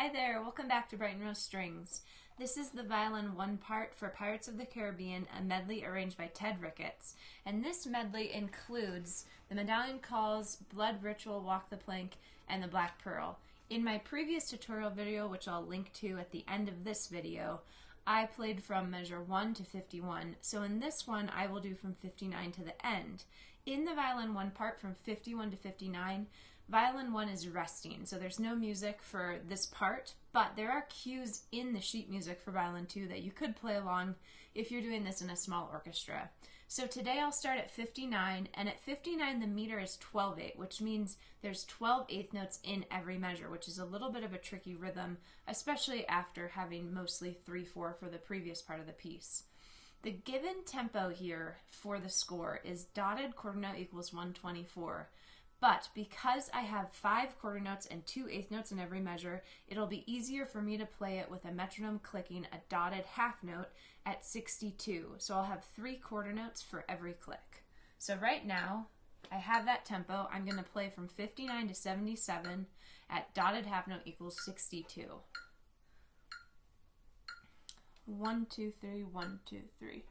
Hi there, welcome back to Bright and Rose Strings. This is the violin one part for Pirates of the Caribbean, a medley arranged by Ted Ricketts. And this medley includes the Medallion Calls, Blood Ritual, Walk the Plank, and the Black Pearl. In my previous tutorial video, which I'll link to at the end of this video, I played from measure 1 to 51, so in this one I will do from 59 to the end. In the violin one part from 51 to 59, violin 1 is resting, so there's no music for this part, but there are cues in the sheet music for violin 2 that you could play along if you're doing this in a small orchestra. So today I'll start at 59, and at 59 the meter is 12/8, which means there's 12 eighth notes in every measure, which is a little bit of a tricky rhythm, especially after having mostly 3/4 for the previous part of the piece. The given tempo here for the score is dotted quarter note equals 124. But because I have 5 quarter notes and 2 eighth notes in every measure, it'll be easier for me to play it with a metronome clicking a dotted half note at 62. So I'll have 3 quarter notes for every click. So right now, I have that tempo. I'm going to play from 59 to 77 at dotted half note equals 62. 1, 2, 3, 1, 2, 3.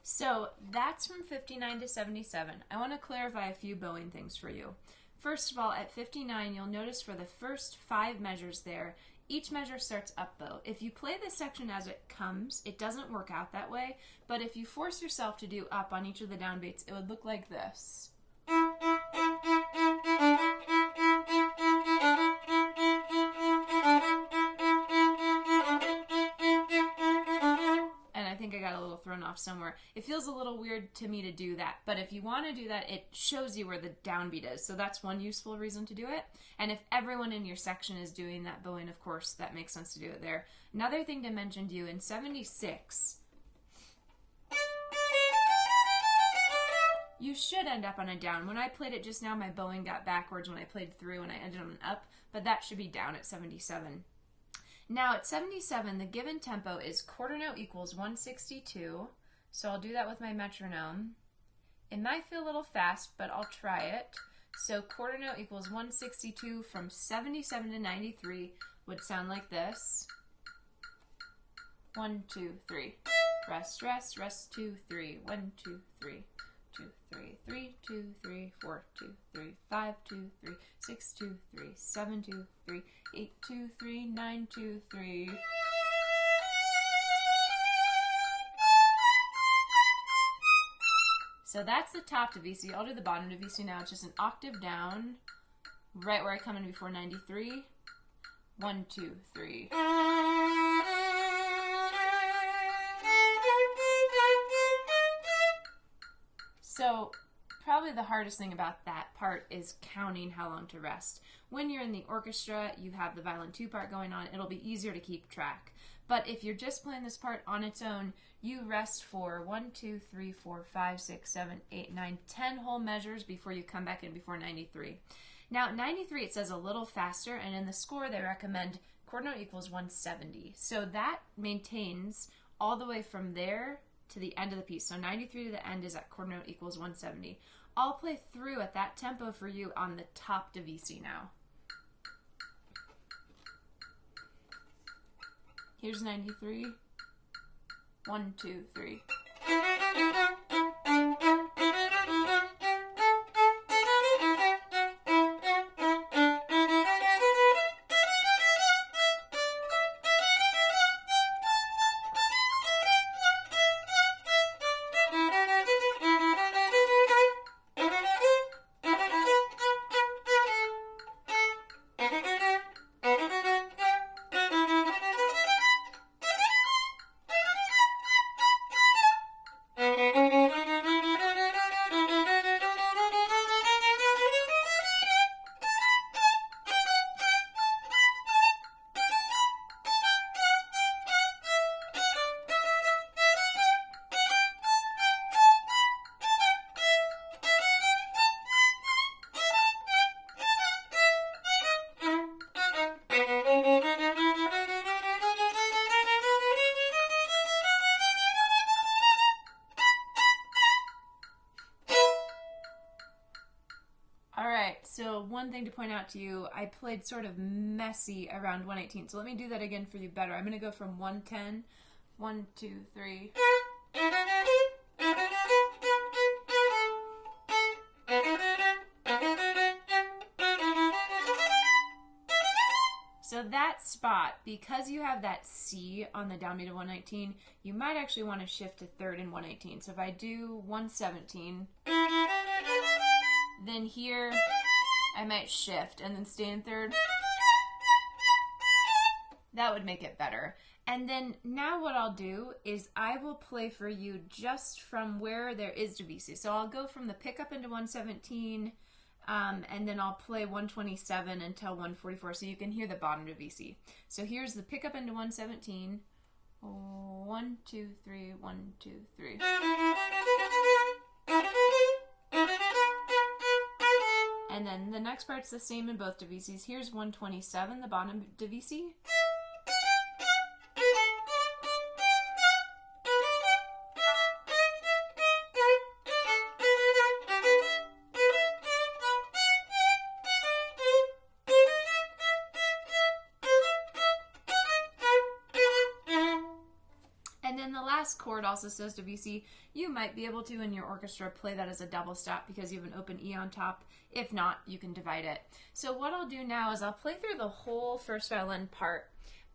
So that's from 59 to 77. I want to clarify a few bowing things for you. First of all, at 59, you'll notice for the first 5 measures there, each measure starts up bow. If you play this section as it comes, it doesn't work out that way, but if you force yourself to do up on each of the downbeats, it would look like this. Thrown off somewhere. It feels a little weird to me to do that, but if you want to do that, it shows you where the downbeat is, so that's one useful reason to do it. And if everyone in your section is doing that bowing, of course, that makes sense to do it there. Another thing to mention to you, in 76, you should end up on a down. When I played it just now, my bowing got backwards when I played through and I ended on an up, but that should be down at 77. Now at 77, the given tempo is quarter note equals 162, so I'll do that with my metronome. It might feel a little fast, but I'll try it. So quarter note equals 162 from 77 to 93 would sound like this. 1, 2, 3. Rest, rest, rest, 2, 3. 1, 2, 3. 2, 3, 3, 2, 3, 4, 2, 3, 5, 2, 3, 6, 2, 3, 7, 2, 3, 8, 2, 3, 9, 2, 3. So that's the top diviso. I'll do the bottom diviso now. It's just an octave down, right where I come in before 93. 1, 2, 3. So probably the hardest thing about that part is counting how long to rest. When you're in the orchestra, you have the violin 2 part going on, it'll be easier to keep track. But if you're just playing this part on its own, you rest for 1, 2, 3, 4, 5, 6, 7, 8, 9, 10 whole measures before you come back in before 93. Now 93 it says a little faster, and in the score they recommend quarter note equals 170. So that maintains all the way from there to the end of the piece. So 93 to the end is at quarter note equals 170. I'll play through at that tempo for you on the top diviso now. Here's 93. 1, 2, 3. All right, so one thing to point out to you, I played sort of messy around 118. So let me do that again for you better. I'm going to go from 110, 1, 2, 3. So that spot, because you have that C on the downbeat of 119, you might actually want to shift to third in 118. So if I do 117, then here I might shift and then stay in third. That would make it better. And then now what I'll do is I will play for you just from where there is divisi. So I'll go from the pickup into 117, and then I'll play 127 until 144 so you can hear the bottom divisi. So here's the pickup into 117. 1, 2, 3, 1, 2, 3. And then the next part's the same in both divisis. Here's 127, the bottom divisi. And then the last chord also says divisi. You might be able to, in your orchestra, play that as a double stop because you have an open E on top. If not, you can divide it. So what I'll do now is I'll play through the whole first violin part,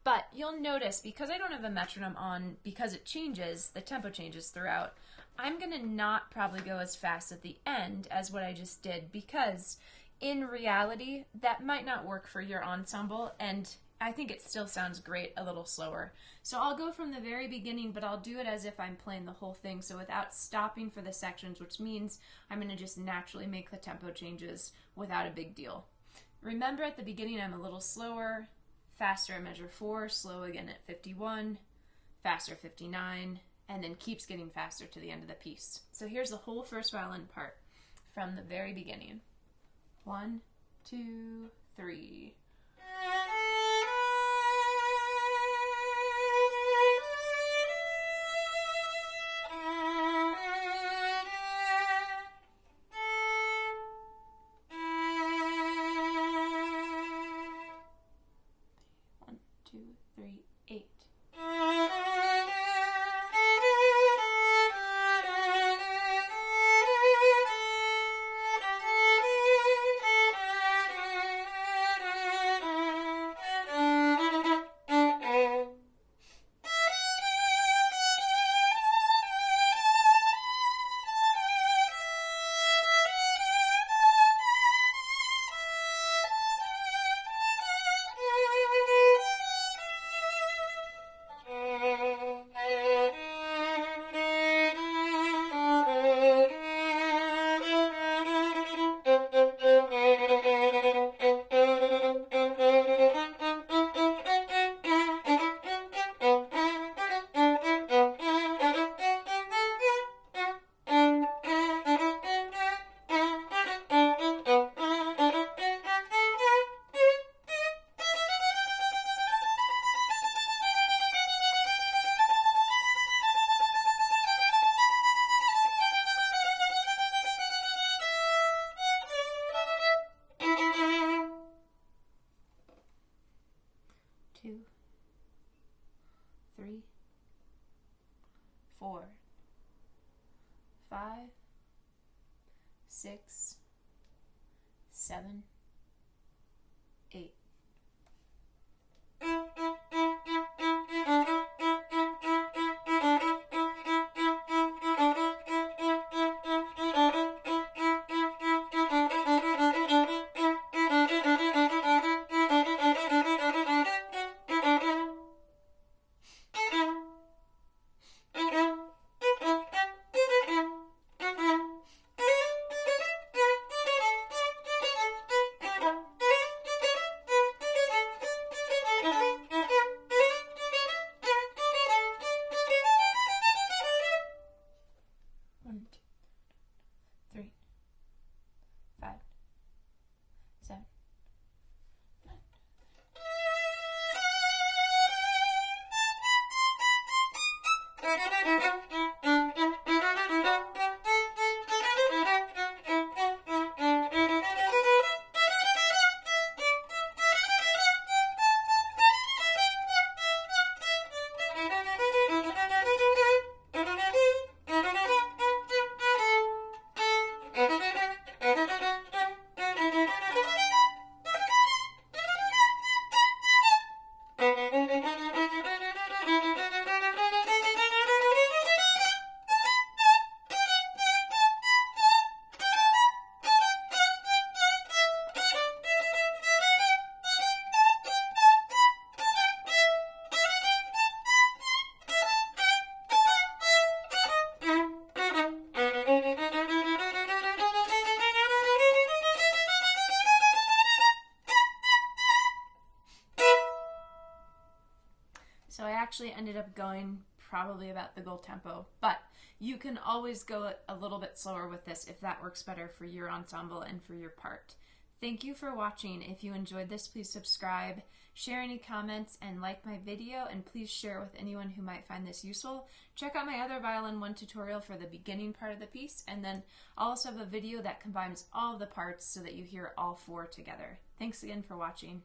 but you'll notice because I don't have a metronome on, because it changes, the tempo changes throughout, I'm going to not probably go as fast at the end as what I just did, because in reality, that might not work for your ensemble, and I think it still sounds great a little slower. So I'll go from the very beginning, but I'll do it as if I'm playing the whole thing, so without stopping for the sections, which means I'm going to just naturally make the tempo changes without a big deal. Remember, at the beginning I'm a little slower, faster at measure 4, slow again at 51, faster 59, and then keeps getting faster to the end of the piece. So here's the whole first violin part from the very beginning. 1, 2, 3. Two, 3, 4, 5, 6, 7, 8. actually ended up going probably about the goal tempo, but you can always go a little bit slower with this if that works better for your ensemble and for your part. Thank you for watching. If you enjoyed this, please subscribe, share any comments, and like my video, and please share with anyone who might find this useful. Check out my other Violin 1 tutorial for the beginning part of the piece, and then I'll also have a video that combines all of the parts so that you hear all four together. Thanks again for watching.